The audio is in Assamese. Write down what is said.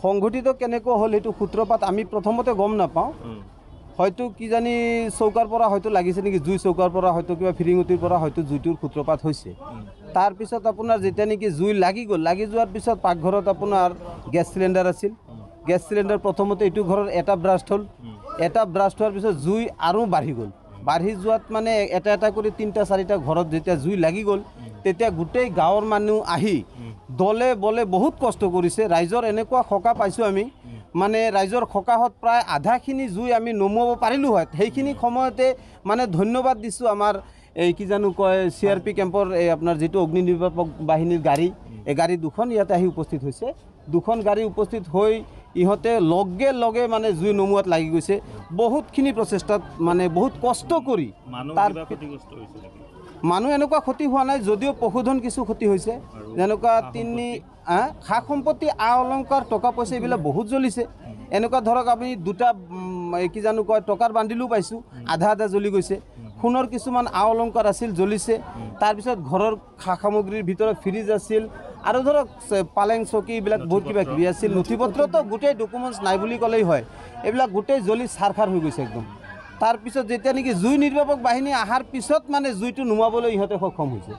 সংঘটিত কেনেকৈ হ'ল সেইটো সূত্ৰপাত আমি প্ৰথমতে গম নাপাওঁ হয়তো কিজানি চৌকাৰ পৰা হয়তো লাগিছে নেকি জুই চৌকাৰ পৰা হয়তো কিবা ফিৰিঙুটিৰ পৰা হয়তো জুইটোৰ সূত্ৰপাত হৈছে তাৰপিছত আপোনাৰ যেতিয়া নেকি জুই লাগি গ'ল লাগি যোৱাৰ পিছত পাকঘৰত আপোনাৰ গেছ চিলিণ্ডাৰ আছিল গেছ চিলিণ্ডাৰ প্ৰথমতে এইটো ঘৰৰ এটা ব্ৰাষ্ট হ'ল এটা ব্ৰাষ্ট হোৱাৰ পিছত জুই আৰু বাঢ়ি গ'ল বাঢ়ি যোৱাত মানে এটা এটা কৰি 3টা 4টা ঘৰত যেতিয়া জুই লাগি গ'ল তেতিয়া গোটেই গাঁৱৰ মানুহ আহি দলে বলে বহুত কষ্ট কৰিছে ৰাইজৰ এনেকুৱা সকাহ পাইছোঁ আমি মানে ৰাইজৰ সকাহত প্ৰায় আধাখিনি জুই আমি নমুৱাব পাৰিলোঁ হয় সেইখিনি সময়তে মানে ধন্যবাদ দিছোঁ আমাৰ এই কি জানো কয় CRP কেম্পৰ এই আপোনাৰ যেটো অগ্নি নিৰ্বাপক বাহিনীৰ গাড়ী এই গাড়ী দুখন ইয়াতে আহি উপস্থিত হৈছে দুখন গাড়ী উপস্থিত হৈ ইহঁতে লগে লগে মানে জুই নমুৱাত লাগি গৈছে বহুতখিনি প্ৰচেষ্টাত মানে বহুত কষ্ট কৰি তাৰ মানুহ এনেকুৱা ক্ষতি হোৱা নাই যদিও পশুধন কিছু ক্ষতি হৈছে যেনেকুৱা খা সম্পত্তি অলংকাৰ টকা পইচা এইবিলাক বহুত জ্বলিছে এনেকুৱা ধৰক আপুনি দুটা কি জানো কয় টকাৰ বান্দিলো পাইছোঁ আধা আধা জ্বলি গৈছে সোণৰ কিছুমান অলংকাৰ আছিল জ্বলিছে তাৰপিছত ঘৰৰ খা সামগ্ৰীৰ ভিতৰত ফ্ৰিজ আছিল আৰু ধৰক পালেং চকী এইবিলাক বহুত কিবা কিবি আছিল নথিপত্ৰতো গোটেই ডকুমেণ্টছ নাই বুলি ক'লেই হয় এইবিলাক গোটেই জ্বলি ছাৰখাৰ হৈ গৈছে একদম তাৰপিছত যেতিয়া নেকি জুই নিৰ্বাপক বাহিনী অহাৰ পিছত মানে জুইটো নুমাবলৈ ইহঁতে সক্ষম হৈছে